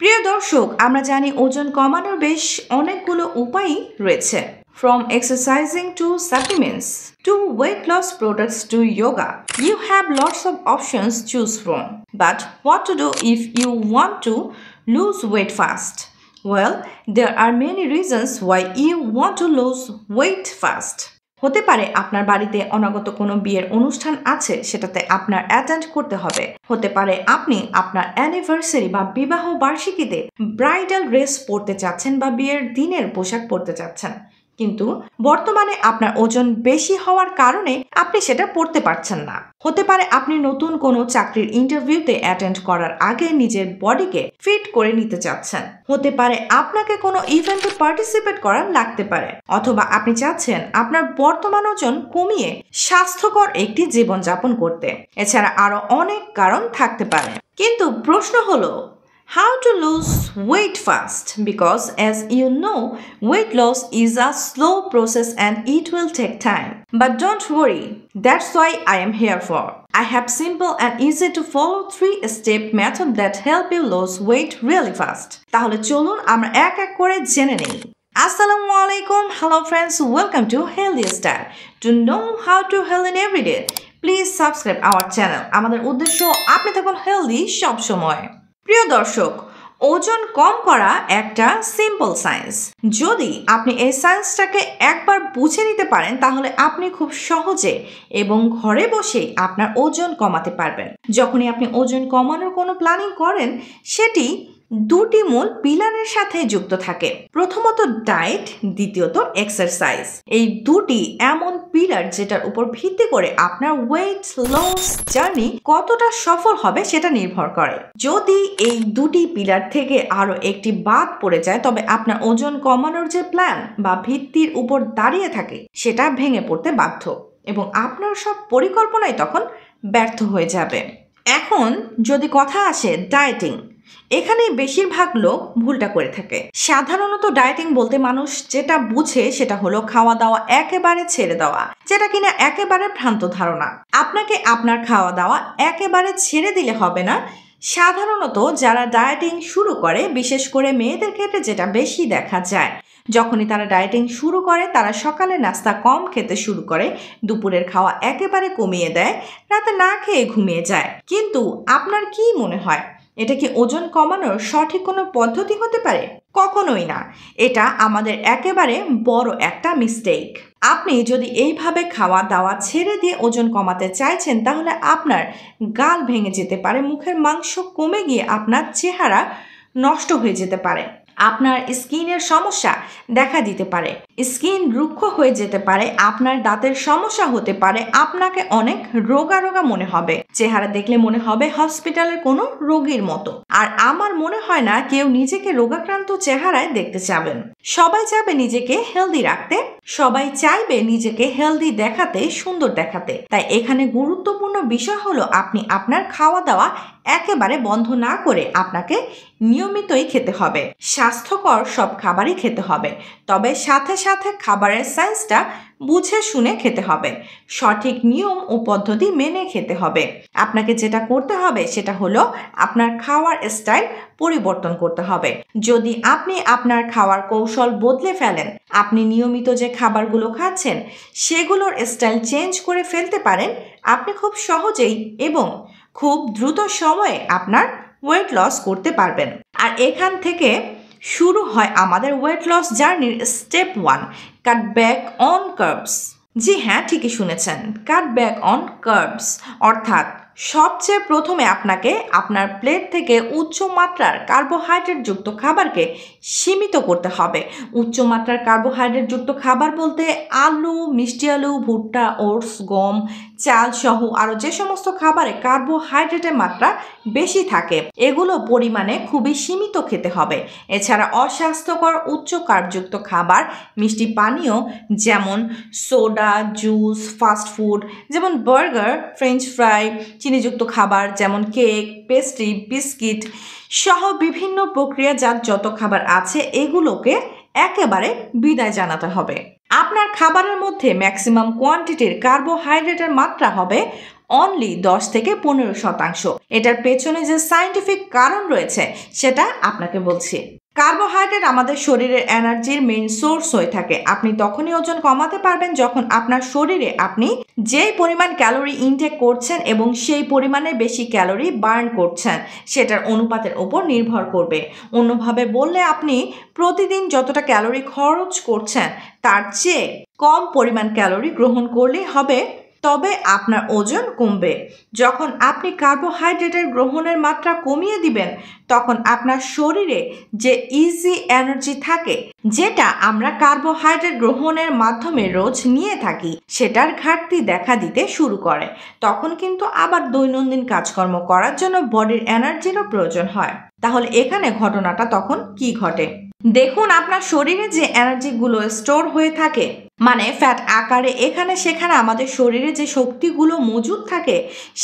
প্রিয় দর্শক, আমরা জানি ওজন কমানোর বেশ অনেকগুলো উপায়ই রয়েছে। From exercising to supplements to weight loss products to yoga, you have lots of options to choose from. But what to do if you want to lose weight fast? Well, there are many reasons why you want to lose weight fast. হতে পারে আপনার বাড়িতে অনাগত কোনো বিয়ের অনুষ্ঠান আছে, সেটাতে আপনার অ্যাটেন্ড করতে হবে। হতে পারে আপনি আপনার অ্যানিভার্সারি বা বিবাহ বার্ষিকীতে ব্রাইডাল ড্রেস পরতে চাচ্ছেন বা বিয়ের দিনের পোশাক পরতে চাচ্ছেন, কিন্তু বর্তমানে আপনার ওজন বেশি হওয়ার কারণে আপনি সেটা পড়তে পারছেন না। হতে পারে আপনি নতুন কোনো চাকরির ইন্টারভিউতে অ্যাটেন্ড করার আগে নিজের বডিকে ফিট করে নিতে চাচ্ছেন। হতে পারে আপনাকে কোনো ইভেন্টে পার্টিসিপেট করা লাগতে পারে, অথবা আপনি চাচ্ছেন আপনার বর্তমান ওজন কমিয়ে স্বাস্থ্যকর একটি জীবনযাপন করতে। এছাড়া আরো অনেক কারণ থাকতে পারে, কিন্তু প্রশ্ন হলো how to lose weight fast, because as you know, weight loss is a slow process and it will take time. But don't worry, that's why I am here for. I have simple and easy to follow 3-step method that help you lose weight really fast. তাহলে চলুন আমরা এক এক করে জেনে নেই। Assalamu alaikum, hello friends, welcome to Healthy Style. To know how to healthy every day, please subscribe our channel. আমাদের উদ্দেশ্য আপনি থাকুন হেলদি সব সময়। প্রিয় দর্শক, ওজন কম করা একটা সিম্পল সায়েন্স। যদি আপনি এই সায়েন্সটাকে একবার বুঝে নিতে পারেন, তাহলে আপনি খুব সহজে এবং ঘরে বসেই আপনার ওজন কমাতে পারবেন। যখনই আপনি ওজন কমানোর কোনো প্ল্যানিং করেন, সেটি দুটি মূল পিলারের সাথে যুক্ত থাকে। প্রথমত ডায়েট, দ্বিতীয়ত এক্সারসাইজ। এই দুটি এমন পিলার যেটার উপর ভিত্তি করে আপনার ওয়েট লস জার্নি কতটা সফল হবে সেটা নির্ভর করে। যদি এই দুটি পিলার থেকে আরো একটি বাদ পড়ে যায়, তবে আপনার ওজন কমানোর যে প্ল্যান বা ভিত্তির উপর দাঁড়িয়ে থাকে সেটা ভেঙে পড়তে বাধ্য এবং আপনার সব পরিকল্পনাই তখন ব্যর্থ হয়ে যাবে। এখন যদি কথা আসে ডায়েটিং, এখানে বেশিরভাগ লোক ভুলটা করে থাকে। সাধারণত ডায়েটিং বলতে মানুষ যেটা বুঝে সেটা হলো খাওয়া দাওয়া একেবারে ছেড়ে দেওয়া, যেটা কিনা একেবারে ভ্রান্ত ধারণা। আপনাকে আপনার খাওয়া দাওয়া একেবারে ছেড়ে দিলে হবে না। সাধারণত যারা ডায়েটিং শুরু করে, বিশেষ করে মেয়েদের ক্ষেত্রে যেটা বেশি দেখা যায়, যখনই তারা ডায়েটিং শুরু করে তারা সকালে নাস্তা কম খেতে শুরু করে, দুপুরের খাওয়া একেবারে কমিয়ে দেয়, রাতে না খেয়ে ঘুমিয়ে যায়। কিন্তু আপনার কি মনে হয়, এটা কি ওজন কমানোর সঠিক কোনো পদ্ধতি হতে পারে? কখনোই না। এটা আমাদের একেবারে বড় একটা মিস্টেক। আপনি যদি এইভাবে খাওয়া দাওয়া ছেড়ে দিয়ে ওজন কমাতে চাইছেন, তাহলে আপনার গাল ভেঙে যেতে পারে, মুখের মাংস কমে গিয়ে আপনার চেহারা নষ্ট হয়ে যেতে পারে, আপনার স্কিনের সমস্যা দেখা দিতে পারে, স্কিন রুক্ষ হয়ে যেতে পারে, আপনার দাঁতের সমস্যা হতে পারে, আপনাকে অনেক রোগা রোগা মনে হবে, চেহারা দেখলে মনে হবে হসপিটালের কোনো রোগীর মতো। আর আমার মনে হয় না কেউ নিজেকে রোগাক্রান্ত চেহারায় দেখতে চাবেন। সবাই চাবে নিজেকে হেলদি রাখতে, সবাই চাইবে নিজেকে হেলদি দেখাতে, সুন্দর দেখাতে। তাই এখানে গুরুত্বপূর্ণ বিষয় হলো আপনি আপনার খাওয়া দাওয়া একেবারে বন্ধ না করে আপনাকে নিয়মিতই খেতে হবে। স্বাস্থ্যকর সব খাবারই খেতে হবে, তবে সাথে সাথে খাবারের সাইন্সটা বুঝে শুনে খেতে হবে। সঠিক নিয়ম ও পদ্ধতি মেনে খেতে হবে। আপনাকে যেটা করতে হবে সেটা হলো আপনার খাওয়ার স্টাইল পরিবর্তন করতে হবে। যদি আপনি আপনার খাওয়ার কৌশল বদলে ফেলেন, আপনি নিয়মিত যে খাবারগুলো খাচ্ছেন সেগুলোর স্টাইল চেঞ্জ করে ফেলতে পারেন, আপনি খুব সহজেই এবং খুব দ্রুত সময়ে আপনার ওয়েট লস করতে পারবেন। আর এখান থেকে শুরু হয় আমাদের ওয়েট লস জার্নির step 1, cut back on carbs. জি হ্যাঁ, ঠিকই শুনেছেন, কাট ব্যাক অন কার্বস অর্থাৎ সবচেয়ে প্রথমে আপনাকে আপনার প্লেট থেকে উচ্চমাত্রার কার্বোহাইড্রেট যুক্ত খাবারকে সীমিত করতে হবে। উচ্চমাত্রার কার্বোহাইড্রেট যুক্ত খাবার বলতে আলু, মিষ্টি আলু, ভুট্টা, ওটস, গম, চাল সহ আরও যে সমস্ত খাবারে কার্বোহাইড্রেটের মাত্রা বেশি থাকে, এগুলো পরিমাণে খুবই সীমিত খেতে হবে। এছাড়া অস্বাস্থ্যকর উচ্চ কার্বযুক্ত খাবার, মিষ্টি পানীয় যেমন সোডা, জুস, ফাস্ট ফুড যেমন বার্গার, ফ্রেঞ্চ ফ্রাই, চিনিযুক্ত খাবার যেমন কেক, পেস্ট্রি, বিস্কিট সহ বিভিন্ন প্রক্রিয়াজাত যত খাবার আছে, এগুলোকে একেবারে বিদায় জানাতে হবে। আপনার খাবারের মধ্যে ম্যাক্সিমাম কোয়ান্টিটির কার্বোহাইড্রেটের মাত্রা হবে অনলি 10 থেকে 15%। এটার পেছনে যে সায়েন্টিফিক কারণ রয়েছে সেটা আপনাকে বলছি। কার্বোহাইড্রেট আমাদের শরীরের এনার্জির মেইন সোর্স হয়ে থাকে। আপনি তখনই ওজন কমাতে পারবেন যখন আপনার শরীরে আপনি যেই পরিমাণ ক্যালোরি ইনটেক করছেন এবং সেই পরিমাণে বেশি ক্যালোরি বার্ন করছেন সেটার অনুপাতের উপর নির্ভর করবে। অন্যভাবে বললে আপনি প্রতিদিন যতটা ক্যালোরি খরচ করছেন তার চেয়ে কম পরিমাণ ক্যালোরি গ্রহণ করলেই হবে, তবে আপনার ওজন কমবে। যখন আপনি কার্বোহাইড্রেটের গ্রহণের মাত্রা কমিয়ে দিবেন তখন আপনার শরীরে যে ইজি এনার্জি থাকে, যেটা আমরা কার্বোহাইড্রেট গ্রহণের মাধ্যমে রোজ নিয়ে থাকি, সেটার ঘাটতি দেখা দিতে শুরু করে। তখন কিন্তু আবার দৈনন্দিন কাজকর্ম করার জন্য বডির এনার্জিরও প্রয়োজন হয়। তাহলে এখানে ঘটনাটা তখন কি ঘটে? দেখুন, আপনার শরীরে যে এনার্জিগুলো স্টোর হয়ে থাকে, মানে ফ্যাট আকারে এখানে সেখানে আমাদের শরীরে যে শক্তিগুলো মজুদ থাকে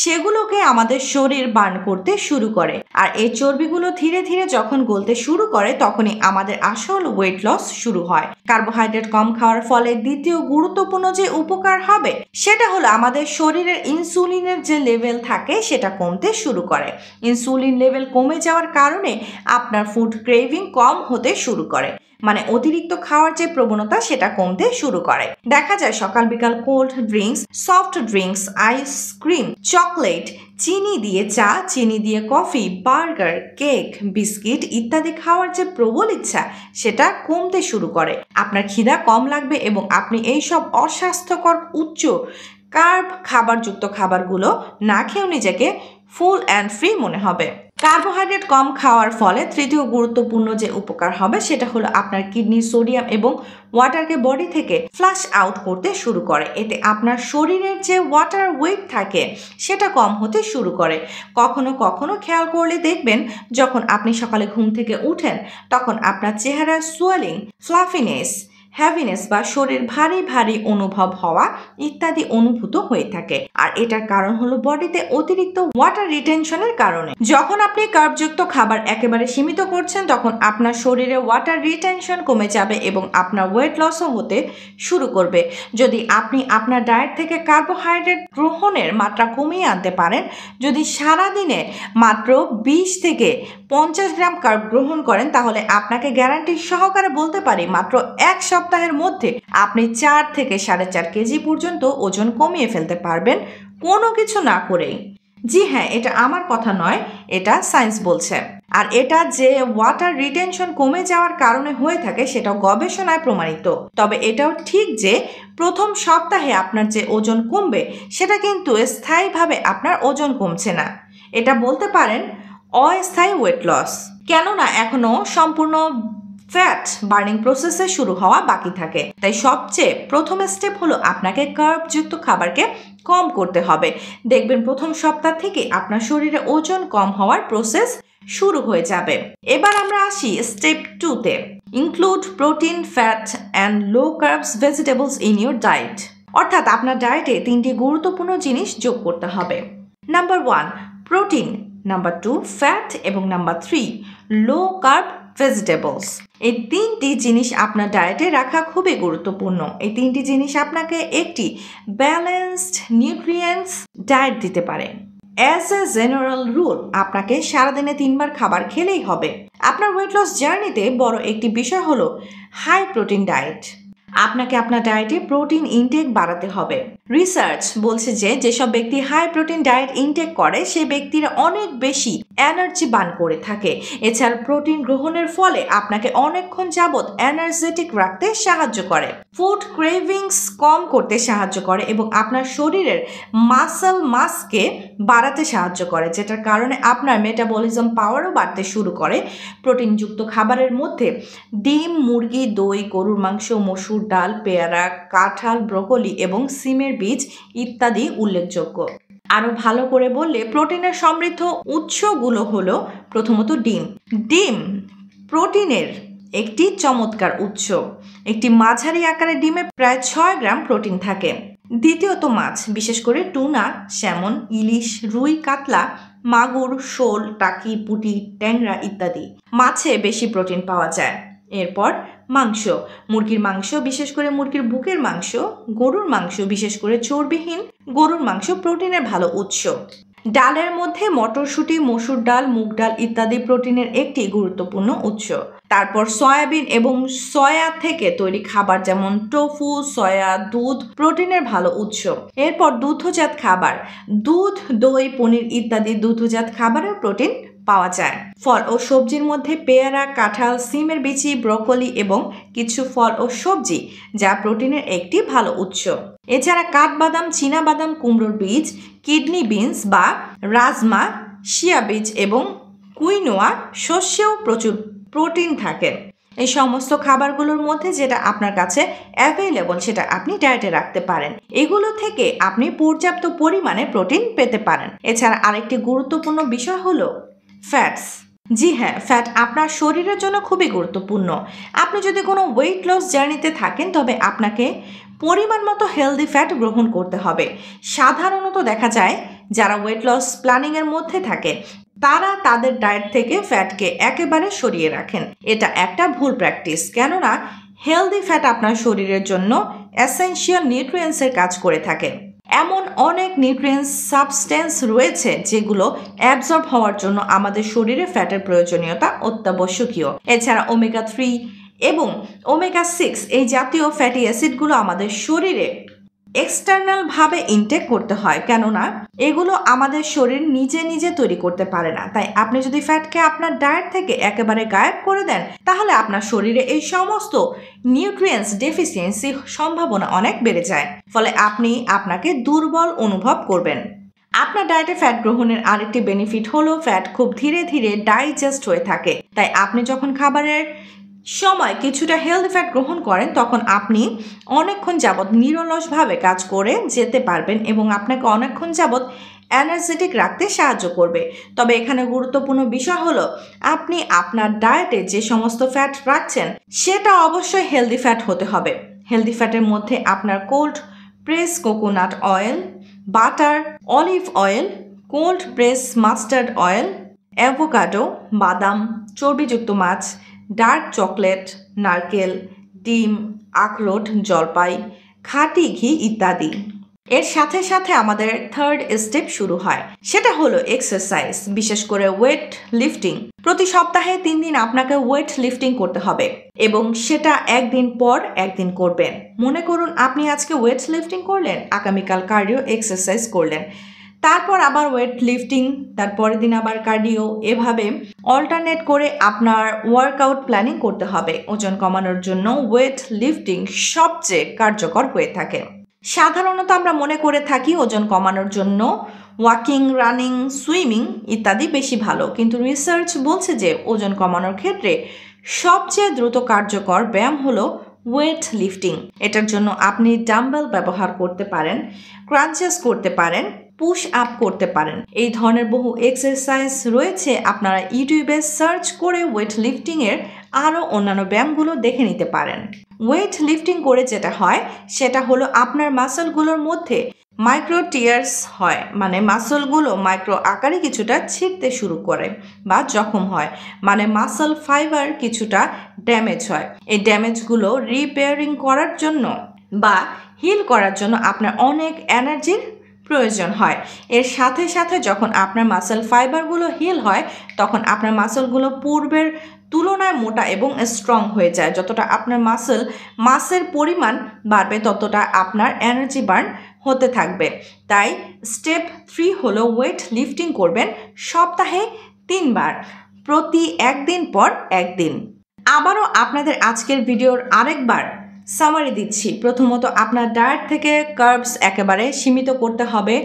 সেগুলোকে আমাদের শরীর বার্ন করতে শুরু করে। আর এই চর্বিগুলো ধীরে ধীরে যখন গলতে শুরু করে তখনই আমাদের আসল ওয়েট লস শুরু হয়। কার্বোহাইড্রেট কম খাওয়ার ফলে দ্বিতীয় গুরুত্বপূর্ণ যে উপকার হবে সেটা হলো আমাদের শরীরের ইনসুলিনের যে লেভেল থাকে সেটা কমতে শুরু করে। ইনসুলিন লেভেল কমে যাওয়ার কারণে আপনার ফুড ক্রেভিং কম হতে শুরু করে, মানে অতিরিক্ত খাওয়ার যে প্রবণতা সেটা কমতে শুরু করে। দেখা যায় সকাল বিকাল cold drinks, soft drinks, ice cream, chocolate, চিনি দিয়ে চা, চিনি দিয়ে কফি, বার্গার, কেক, বিস্কিট ইত্যাদি খাওয়ার যে প্রবল ইচ্ছা সেটা কমতে শুরু করে। আপনার খিদা কম লাগবে এবং আপনি এইসব অস্বাস্থ্যকর উচ্চ কার্ব খাবারযুক্ত খাবারগুলো না খেয়েও নিজেকে ফুল অ্যান্ড ফ্রি মনে হবে। কার্বোহাইড্রেট কম খাওয়ার ফলে তৃতীয় গুরুত্বপূর্ণ যে উপকার হবে সেটা হলো আপনার কিডনি সোডিয়াম এবং ওয়াটারকে বডি থেকে ফ্লাশ আউট করতে শুরু করে। এতে আপনার শরীরের যে ওয়াটার ওয়েট থাকে সেটা কম হতে শুরু করে। কখনো কখনো খেয়াল করলে দেখবেন যখন আপনি সকালে ঘুম থেকে উঠেন তখন আপনার চেহারার সোয়েলিং, ফ্লাফিনেস, হ্যাভিনেস বা শরীর ভারী ভারী অনুভব হওয়া ইত্যাদি অনুভূত হয়ে থাকে। আর এটার কারণ হলো বডিতে অতিরিক্ত ওয়াটার রিটেনশনের কারণে। যখন আপনি কার্বযুক্ত খাবার একেবারে সীমিত করছেন তখন আপনার শরীরে ওয়াটার রিটেনশন কমে যাবে এবং আপনার ওয়েট লসও হতে শুরু করবে। যদি আপনি আপনার ডায়েট থেকে কার্বোহাইড্রেট গ্রহণের মাত্রা কমিয়ে আনতে পারেন, যদি সারাদিনে মাত্র 20 থেকে 50 গ্রাম কার্ব গ্রহণ করেন, তাহলে আপনাকে গ্যারান্টি সহকারে বলতে পারি মাত্র এক সপ্তাহের মধ্যে আপনি 4 থেকে 4.5 কেজি পর্যন্ত ওজন কমিয়ে ফেলতে পারবেন কোনো কিছু না করেই। জি হ্যাঁ, এটা আমার কথা নয়, এটা সায়েন্স বলছে। আর এটা যে ওয়াটার রিটেনশন কমে যাওয়ার কারণে হয়ে থাকে সেটাও গবেষণায় প্রমাণিত। তবে এটাও ঠিক যে প্রথম সপ্তাহে আপনার যে ওজন কমবে সেটা কিন্তু স্থায়ীভাবে আপনার ওজন কমছে না। এটা বলতে পারেন অস্থায়ী ওয়েট লস, কেননা এখনো সম্পূর্ণ ফ্যাট বার্নিং প্রসেসে শুরু হওয়া বাকি থাকে। তাই সবচেয়ে প্রথম স্টেপ হলো আপনাকে কার্বযুক্ত খাবারকে কম করতে হবে। দেখবেন প্রথম সপ্তাহ থেকে আপনার শরীরে ওজন কম হওয়ার প্রসেস শুরু হয়ে যাবে। এবার আমরা আসি স্টেপ 2-তে। Include protein, fat and low carbs vegetables in your diet. অর্থাৎ আপনার ডায়েটে 3টি গুরুত্বপূর্ণ জিনিস যোগ করতে হবে। নাম্বার 1 প্রোটিন, নাম্বার 2 ফ্যাট এবং নাম্বার 3 লো কার্ব ভেজিটেবলস। এই 3টি জিনিস আপনার ডায়েটে রাখা খুবই গুরুত্বপূর্ণ। এই 3টি জিনিস আপনাকে একটি ব্যালেন্সড নিউট্রিয়েন্টস ডায়েট দিতে পারে। অ্যাজ এ জেনারেল রুল আপনাকে সারাদিনে 3 বার খাবার খেলেই হবে। আপনার ওয়েট লস জার্নিতে বড় একটি বিষয় হলো হাই প্রোটিন ডায়েট। আপনাকে আপনার ডায়েটে প্রোটিন ইনটেক বাড়াতে হবে। রিসার্চ বলছে যে যেসব ব্যক্তি হাই প্রোটিন ডায়েট ইনটেক করে সেই ব্যক্তিরা অনেক বেশি এনার্জি বার্ন করে থাকে। এছাড়া প্রোটিন গ্রহণের ফলে আপনাকে অনেকক্ষণ যাবৎ এনার্জেটিক রাখতে সাহায্য করে, ফুড ক্রেভিংস কম করতে সাহায্য করে এবং আপনার শরীরের মাসল মাসকে বাড়াতে সাহায্য করে, যেটার কারণে আপনার মেটাবলিজম পাওয়ারও বাড়তে শুরু করে। প্রোটিনযুক্ত খাবারের মধ্যে ডিম, মুরগি, দই, গরুর মাংস, মসুর ডাল, পেয়ারা, কাঁঠাল, ব্রোকলি এবং সিমের বীজ ইত্যাদি উল্লেখযোগ্য। আরো ভালো করে বললে প্রোটিনের সমৃদ্ধ উৎসগুলো হলো প্রথমত ডিম। ডিম প্রোটিনের একটি চমৎকার উৎস। একটি মাঝারি আকারের ডিমে প্রায় 6 গ্রাম প্রোটিন থাকে। দ্বিতীয়ত মাছ, বিশেষ করে টুনা, স্যামন, ইলিশ, রুই, কাতলা, মাগুর, শোল, টাকি, পুঁটি, ট্যাংরা ইত্যাদি মাছে বেশি প্রোটিন পাওয়া যায়। এরপর মাংস, মুরগির মাংস, বিশেষ করে মুরগির বুকের মাংস, গরুর মাংস, বিশেষ করে চর্বিহীন গরুর মাংস প্রোটিনের ভালো উৎস। ডালের মধ্যে মটরশুঁটি, মসুর ডাল, মুগ ডাল ইত্যাদি প্রোটিনের একটি গুরুত্বপূর্ণ উৎস। তারপর সয়াবিন এবং সয়া থেকে তৈরি খাবার যেমন টোফু, সয়া, দুধ প্রোটিনের ভালো উৎস। এরপর দুগ্ধজাত খাবার, দুধ, দই, পনির ইত্যাদি দুগ্ধজাত খাবারেও প্রোটিন পাওয়া যায়। ফল ও সবজির মধ্যে পেয়ারা, কাঁঠাল, সিমের বিচি, ব্রকোলি এবং কিছু ফল ও সবজি যা প্রোটিনের একটি ভালো উৎস। এছাড়া কাঠবাদাম, চীনাবাদাম, কুমড়োর বীজ, কিডনি বিনস বা রাজমা, শিয়া বীজ এবং কুইনোয়া শস্যেও প্রচুর প্রোটিন থাকে। এই সমস্ত খাবারগুলোর মধ্যে যেটা আপনার কাছে অ্যাভেলেবল সেটা আপনি ডায়েটে রাখতে পারেন। এগুলো থেকে আপনি পর্যাপ্ত পরিমাণে প্রোটিন পেতে পারেন। এছাড়া আরেকটি গুরুত্বপূর্ণ বিষয় হলো ফ্যাটস। জি হ্যাঁ, ফ্যাট আপনার শরীরের জন্য খুবই গুরুত্বপূর্ণ। আপনি যদি কোনো ওয়েট লস জার্নিতে থাকেন তবে আপনাকে পরিমাণ মতো হেলদি ফ্যাট গ্রহণ করতে হবে। সাধারণত দেখা যায় যারা ওয়েট লস প্ল্যানিংয়ের মধ্যে থাকে তারা তাদের ডায়েট থেকে ফ্যাটকে একেবারে সরিয়ে রাখেন। এটা একটা ভুল প্র্যাকটিস, কেননা হেলদি ফ্যাট আপনার শরীরের জন্য এসেনশিয়াল নিউট্রিয়েন্টসের কাজ করে থাকে। এমন অনেক নিউট্রিয়েন্টস সাবস্টেন্স রয়েছে যেগুলো অ্যাবজর্ব হওয়ার জন্য আমাদের শরীরে ফ্যাটের প্রয়োজনীয়তা অত্যাবশ্যকীয়। এছাড়া ওমেগা 3 এবং ওমেগা 6 এই জাতীয় ফ্যাটি অ্যাসিডগুলো আমাদের শরীরে এক্সটার্নাল ভাবে ইনটেক করতে হয়, কেননা এগুলো আমাদের শরীর নিজে নিজে তৈরি করতে পারে না। তাই আপনি যদি ফ্যাটকে আপনার ডায়েট থেকে একেবারে গায়েব করে দেন তাহলে আপনার শরীরে এই সমস্ত নিউট্রিয়েন্টস ডেফিসিয়েন্সি সম্ভাবনা অনেক বেড়ে যায়, ফলে আপনি আপনাকে দুর্বল অনুভব করবেন। আপনার ডায়েটে ফ্যাট গ্রহণের আরেকটি বেনিফিট হলো ফ্যাট খুব ধীরে ধীরে ডাইজেস্ট হয়ে থাকে। তাই আপনি যখন খাবারের সময় কিছুটা হেলদি ফ্যাট গ্রহণ করেন তখন আপনি অনেকক্ষণ যাবৎ নিরলসভাবে কাজ করে যেতে পারবেন এবং আপনাকে অনেকক্ষণ যাবৎ এনার্জেটিক রাখতে সাহায্য করবে। তবে এখানে গুরুত্বপূর্ণ বিষয় হলো আপনি আপনার ডায়েটে যে সমস্ত ফ্যাট রাখছেন সেটা অবশ্যই হেলদি ফ্যাট হতে হবে। হেলদি ফ্যাটের মধ্যে আপনার cold press coconut oil, butter, olive oil, cold press mustard oil, avocado, বাদাম, চর্বিযুক্ত মাছ, ডার্ক চকলেট, নারকেল, ডিম, আখরোট, জলপাই, খাঁটি ঘি ইত্যাদি। এর সাথে সাথে আমাদের থার্ড স্টেপ শুরু হয়, সেটা হলো এক্সারসাইজ, বিশেষ করে ওয়েট লিফটিং। প্রতি সপ্তাহে 3 দিন আপনাকে ওয়েট লিফটিং করতে হবে এবং সেটা একদিন পর একদিন করবেন। মনে করুন আপনি আজকে ওয়েট লিফটিং করলেন, আগামীকাল কার্ডিও এক্সারসাইজ করলেন, তারপর আবার ওয়েট লিফটিং, তারপরের দিন আবার কার্ডিও, এভাবে অল্টারনেট করে আপনার ওয়ার্কআউট প্ল্যানিং করতে হবে। ওজন কমানোর জন্য ওয়েট লিফটিং সবচেয়ে কার্যকর হয়ে থাকে। সাধারণত আমরা মনে করে থাকি ওজন কমানোর জন্য ওয়াকিং, রানিং, সুইমিং ইত্যাদি বেশি ভালো, কিন্তু রিসার্চ বলছে যে ওজন কমানোর ক্ষেত্রে সবচেয়ে দ্রুত কার্যকর ব্যায়াম হলো ওয়েট লিফটিং। এটার জন্য আপনি ডাম্বেল ব্যবহার করতে পারেন, ক্রাঞ্চেস করতে পারেন, পুশ আপ করতে পারেন। এই ধরনের বহু এক্সারসাইজ রয়েছে, আপনারা ইউটিউবে সার্চ করে ওয়েট লিফটিংয়ের আরও অন্যান্য ব্যায়ামগুলো দেখে নিতে পারেন। ওয়েট লিফটিং করে যেটা হয় সেটা হলো আপনার মাসলগুলোর মধ্যে মাইক্রো টিয়ার্স হয়, মানে মাসলগুলো মাইক্রো আকারে কিছুটা ছিঁড়তে শুরু করে বা জখম হয়, মানে মাসল ফাইবার কিছুটা ড্যামেজ হয়। এই ড্যামেজগুলো রিপেয়ারিং করার জন্য বা হিল করার জন্য আপনার অনেক এনার্জির প্রয়োজন হয়। এর সাথে সাথে যখন আপনার মাসল ফাইবারগুলো হিল হয় তখন আপনার মাসলগুলো পূর্বের তুলনায় মোটা এবং স্ট্রং হয়ে যায়। যতটা আপনার মাসের পরিমাণ বাড়বে ততটা আপনার এনার্জি বার্ন হতে থাকবে। তাই স্টেপ 3 হলো ওয়েট লিফটিং করবেন সপ্তাহে 3 বার, প্রতি একদিন পর একদিন। আবারও আপনাদের আজকের ভিডিওর আরেকবার সামারি দিচ্ছি। প্রথমত আপনার ডায়েট থেকে কার্বস একেবারে সীমিত করতে হবে,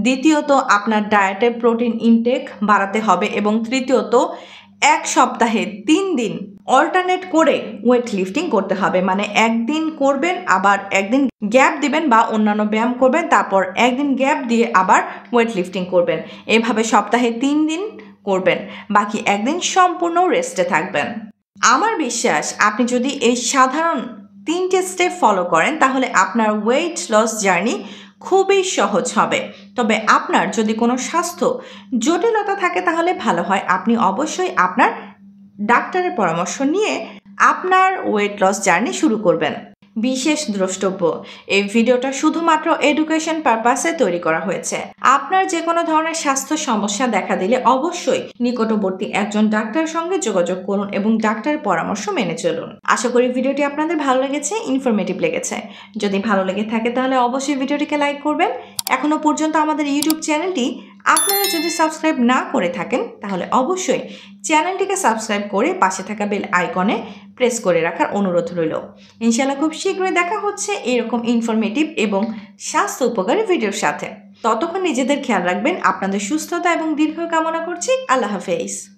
দ্বিতীয়ত আপনার ডায়েটে প্রোটিন ইনটেক বাড়াতে হবে এবং তৃতীয়ত এক সপ্তাহে 3 দিন অল্টারনেট করে ওয়েট লিফটিং করতে হবে। মানে একদিন করবেন আবার একদিন গ্যাপ দিবেন বা অন্যান্য ব্যায়াম করবেন, তারপর একদিন গ্যাপ দিয়ে আবার ওয়েট লিফটিং করবেন। এভাবে সপ্তাহে 3 দিন করবেন, বাকি একদিন সম্পূর্ণ রেস্টে থাকবেন। আমার বিশ্বাস আপনি যদি এই সাধারণ 3টে স্টেপ ফলো করেন তাহলে আপনার ওয়েট লস জার্নি খুবই সহজ হবে। তবে আপনার যদি কোনো স্বাস্থ্য জটিলতা থাকে তাহলে ভালো হয় আপনি অবশ্যই আপনার ডাক্তারের পরামর্শ নিয়ে আপনার ওয়েট লস জার্নি শুরু করবেন। বিশেষ দ্রষ্টব্য, এই ভিডিওটা শুধুমাত্র এডুকেশন পারপাসে তৈরি করা হয়েছে। আপনার যে কোনো ধরনের স্বাস্থ্য সমস্যা দেখা দিলে অবশ্যই নিকটবর্তী একজন ডাক্তারের সঙ্গে যোগাযোগ করুন এবং ডাক্তারের পরামর্শ মেনে চলুন। আশা করি ভিডিওটি আপনাদের ভালো লেগেছে, ইনফরমেটিভ লেগেছে। যদি ভালো লেগে থাকে তাহলে অবশ্যই ভিডিওটিকে লাইক করবেন। এখনো পর্যন্ত আমাদের ইউটিউব চ্যানেলটি আপনারা যদি সাবস্ক্রাইব না করে থাকেন তাহলে অবশ্যই চ্যানেলটিকে সাবস্ক্রাইব করে পাশে থাকা বেল আইকনে প্রেস করে রাখার অনুরোধ রইল। ইনশাআল্লাহ খুব শীঘ্রই দেখা হচ্ছে এরকম ইনফরমেটিভ এবং স্বাস্থ্য উপকারী ভিডিওর সাথে। ততক্ষণ নিজেদের খেয়াল রাখবেন। আপনাদের সুস্থতা এবং দীর্ঘ কামনা করছি। আল্লাহ হাফেজ।